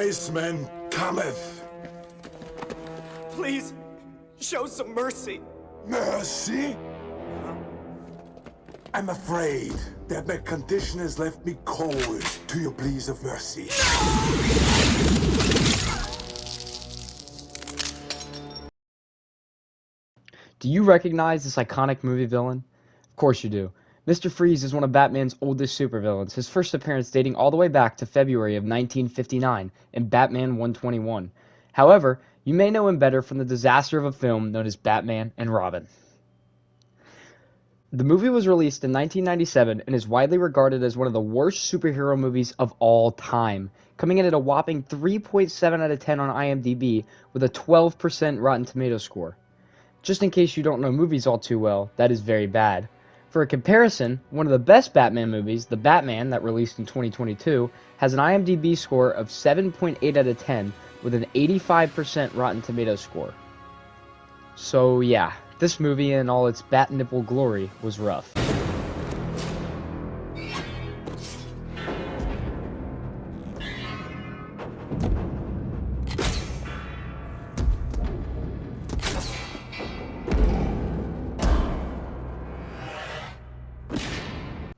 wise man cometh. Please, show some mercy. Mercy? I'm afraid that my condition has left me cold to your pleas of mercy. Do you recognize this iconic movie villain? Of course you do. Mr. Freeze is one of Batman's oldest supervillains, his first appearance dating all the way back to February of 1959 in Batman 121. However, you may know him better from the disaster of a film known as Batman and Robin. The movie was released in 1997 and is widely regarded as one of the worst superhero movies of all time, coming in at a whopping 3.7 out of 10 on IMDb with a 12% Rotten Tomatoes score. Just in case you don't know movies all too well, that is very bad. For a comparison, one of the best Batman movies, The Batman, that released in 2022, has an IMDb score of 7.8 out of 10 with an 85% Rotten Tomatoes score. So yeah, this movie in all its bat nipple glory was rough.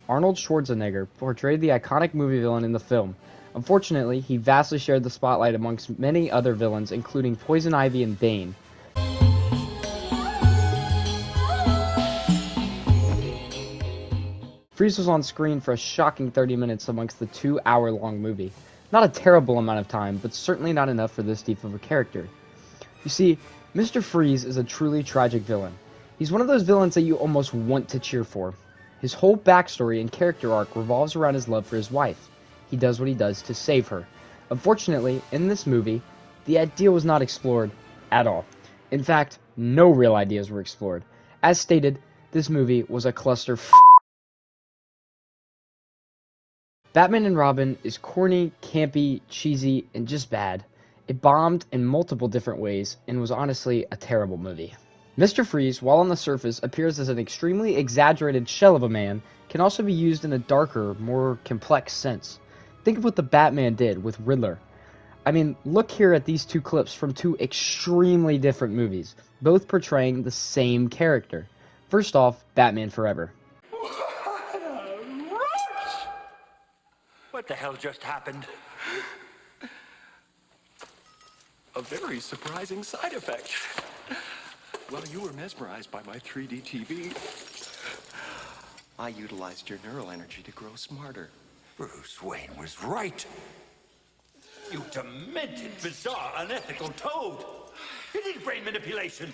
Arnold Schwarzenegger portrayed the iconic movie villain in the film. Unfortunately, he vastly shared the spotlight amongst many other villains, including Poison Ivy and Bane. Freeze was on screen for a shocking 30 minutes amongst the 2-hour-long movie. Not a terrible amount of time, but certainly not enough for this deep of a character. You see, Mr. Freeze is a truly tragic villain. He's one of those villains that you almost want to cheer for. His whole backstory and character arc revolves around his love for his wife. He does what he does to save her. Unfortunately, in this movie, the idea was not explored at all. In fact, no real ideas were explored. As stated, this movie was a cluster f***. Batman and Robin is corny, campy, cheesy, and just bad. It bombed in multiple different ways and was honestly a terrible movie. Mr. Freeze, while on the surface appears as an extremely exaggerated shell of a man, can also be used in a darker, more complex sense. Think of what the Batman did with Riddler. I mean, look here at these two clips from two extremely different movies, both portraying the same character. First off, Batman Forever. What the hell just happened? A very surprising side effect. Well, you were mesmerized by my 3D TV. I utilized your neural energy to grow smarter. Bruce Wayne was right. You demented, bizarre, unethical toad. It is brain manipulation.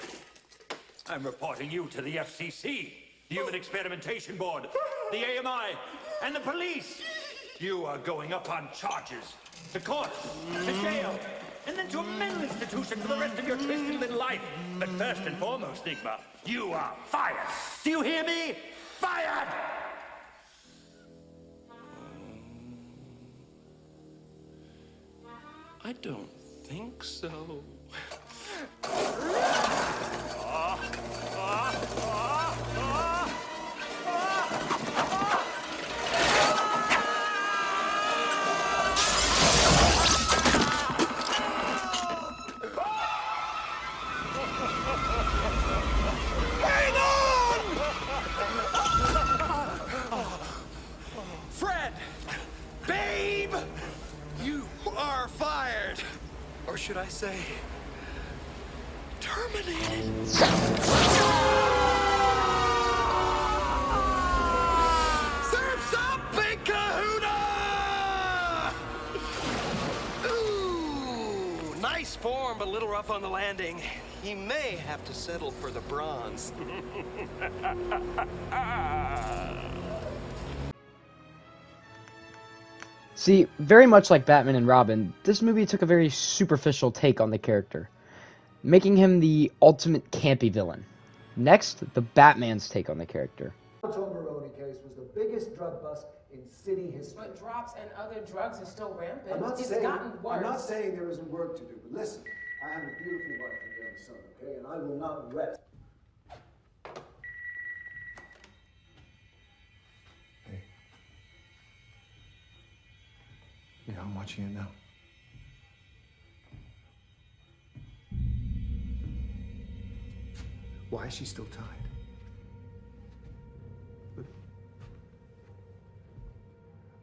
I'm reporting you to the FCC, the Human Experimentation Board, the AMI, and the police. You are going up on charges, to court, to jail, and then to a mental institution for the rest of your twisted little life. But first and foremost, Stigma, you are fired. Do you hear me? Fired! I don't think so. Fred! Babe! You are fired! Or should I say, terminated? Surf's up, big kahuna! Ooh, nice form, but a little rough on the landing. He may have to settle for the bronze. See, very much like Batman and Robin, this movie took a very superficial take on the character, making him the ultimate campy villain. Next, the Batman's take on the character. The Tomaroni case was the biggest drug bust in city history. But drops and other drugs are still rampant. I'm not It's saying, gotten worse. I'm not saying there isn't work to do, but listen, I have a beautiful wife and young son, okay, and I will not rest. Yeah, I'm watching it now. Why is she still tied?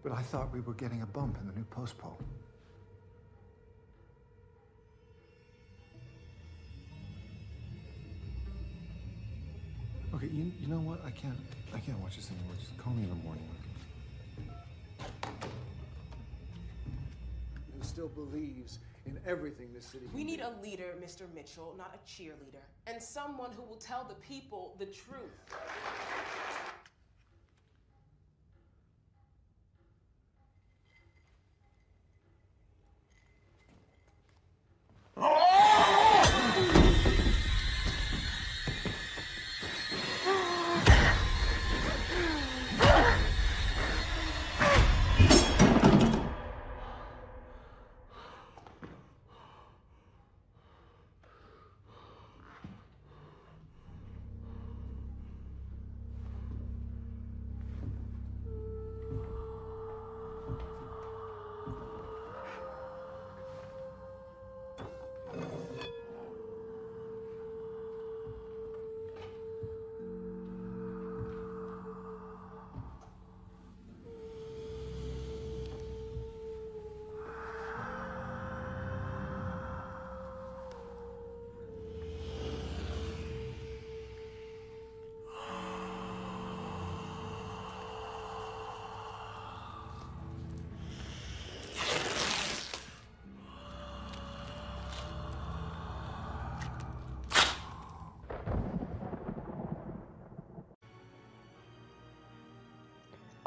But I thought we were getting a bump in the new post poll. Okay, you know what? I can't watch this anymore. Just call me in the morning. And still believes in everything this city can We need do. a leader, Mr. Mitchell, not a cheerleader. And someone who will tell the people the truth.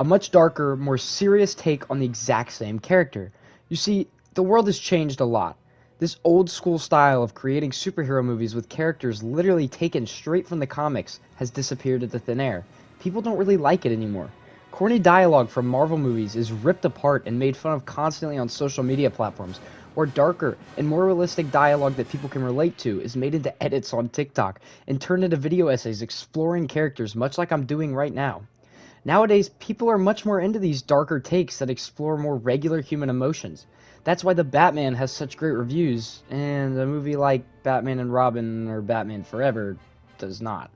A much darker, more serious take on the exact same character. You see, the world has changed a lot. This old school style of creating superhero movies with characters literally taken straight from the comics has disappeared into thin air. People don't really like it anymore. Corny dialogue from Marvel movies is ripped apart and made fun of constantly on social media platforms, or darker and more realistic dialogue that people can relate to is made into edits on TikTok and turned into video essays exploring characters much like I'm doing right now. Nowadays, people are much more into these darker takes that explore more regular human emotions. That's why The Batman has such great reviews, and a movie like Batman and Robin or Batman Forever does not.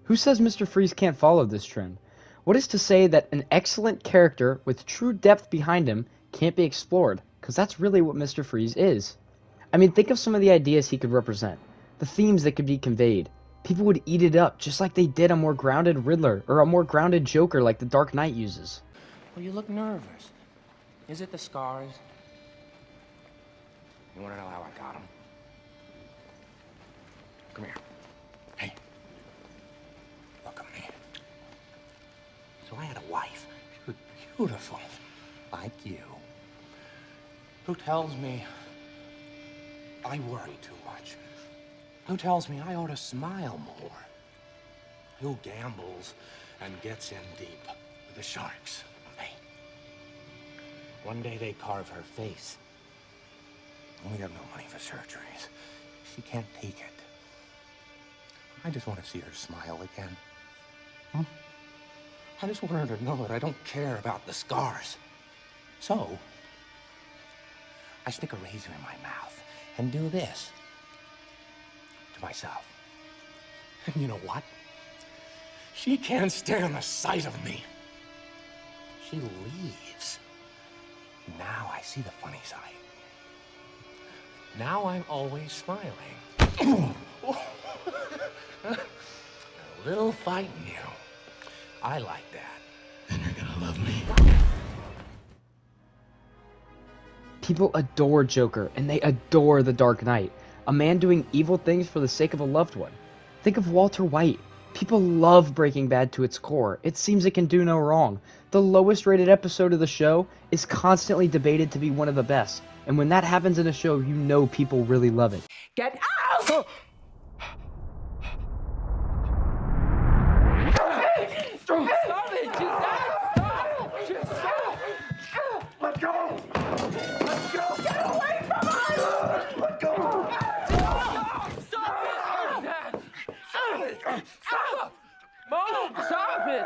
Who says Mr. Freeze can't follow this trend? What is to say that an excellent character with true depth behind him can't be explored? Because that's really what Mr. Freeze is. I mean, think of some of the ideas he could represent, the themes that could be conveyed. People would eat it up, just like they did a more grounded Riddler, or a more grounded Joker like the Dark Knight uses. Well, you look nervous. Is it the scars? You want to know how I got them? Come here. Hey. Look at me. So I had a wife, beautiful, like you, who tells me I worry too much. Who tells me I ought to smile more? Who gambles and gets in deep with the sharks? Hey, one day they carve her face. And we have no money for surgeries. She can't take it. I just want to see her smile again. I just want her to know that I don't care about the scars. So, I stick a razor in my mouth and do this to myself. And you know what? She can't stand the sight of me. She leaves. Now I see the funny side. Now I'm always smiling. A little fight in you. I like that. And you're gonna love me. People adore Joker, and they adore The Dark Knight, a man doing evil things for the sake of a loved one. Think of Walter White. People love Breaking Bad to its core. It seems it can do no wrong. The lowest rated episode of the show is constantly debated to be one of the best. And when that happens in a show, you know people really love it. Get out! Stop it! Just stop! Just stop! Let go! Let go! Get away from us! Let go! Stop! Stop it! Dad! Stop it! Stop! Mom! Stop it!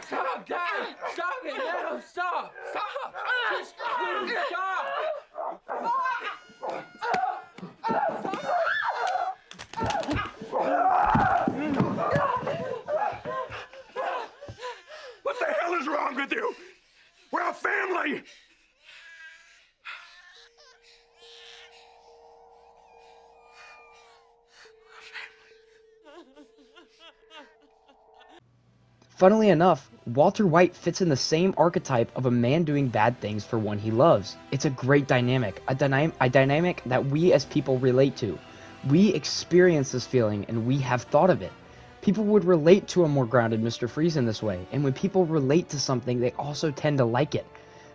Stop, Dad! Stop it now! Stop! Stop! Just please stop! Stop! with you. We're a family. Funnily enough, Walter White fits in the same archetype of a man doing bad things for one he loves. It's a great dynamic, a dynamic that we as people relate to. We experience this feeling and we have thought of it. People would relate to a more grounded Mr. Freeze in this way, and when people relate to something, they also tend to like it.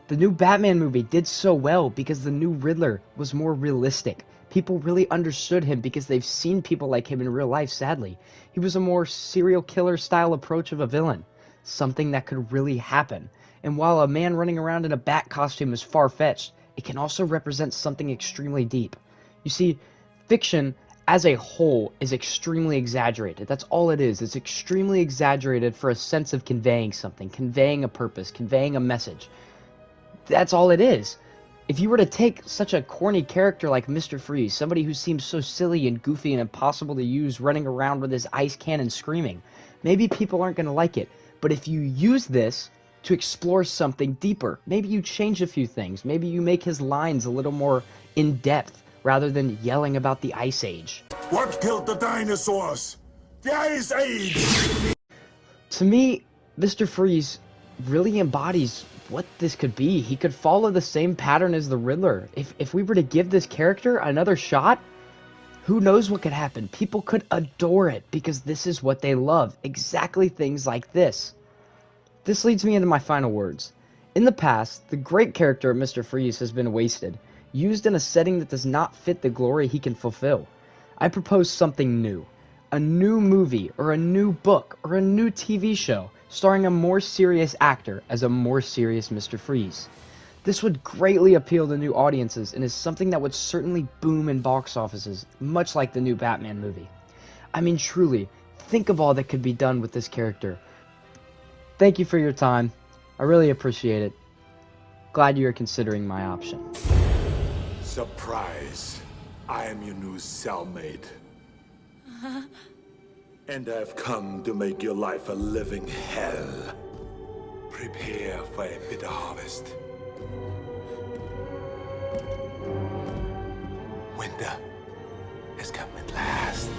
The new Batman movie did so well because the new Riddler was more realistic. People really understood him because they've seen people like him in real life, sadly. He was a more serial killer style approach of a villain, something that could really happen. And while a man running around in a bat costume is far-fetched, it can also represent something extremely deep. You see, fiction as a whole is extremely exaggerated. That's all it is. It's extremely exaggerated for a sense of conveying something, conveying a purpose, conveying a message. That's all it is. If you were to take such a corny character like Mr. Freeze, somebody who seems so silly and goofy and impossible to use running around with his ice cannon screaming, maybe people aren't going to like it. But if you use this to explore something deeper, maybe you change a few things, maybe you make his lines a little more in-depth rather than yelling about the Ice Age. What killed the dinosaurs? The Ice Age! To me, Mr. Freeze really embodies what this could be. He could follow the same pattern as the Riddler. If we were to give this character another shot, who knows what could happen? People could adore it because this is what they love. Exactly things like this. This leads me into my final words. In the past, the great character of Mr. Freeze has been wasted, used in a setting that does not fit the glory he can fulfill. I propose something new. A new movie, or a new book, or a new TV show, starring a more serious actor as a more serious Mr. Freeze. This would greatly appeal to new audiences and is something that would certainly boom in box offices, much like the new Batman movie. I mean, truly, think of all that could be done with this character. Thank you for your time. I really appreciate it. Glad you are considering my option. Surprise. I am your new cellmate. And I've come to make your life a living hell. Prepare for a bitter harvest. Winter has come at last.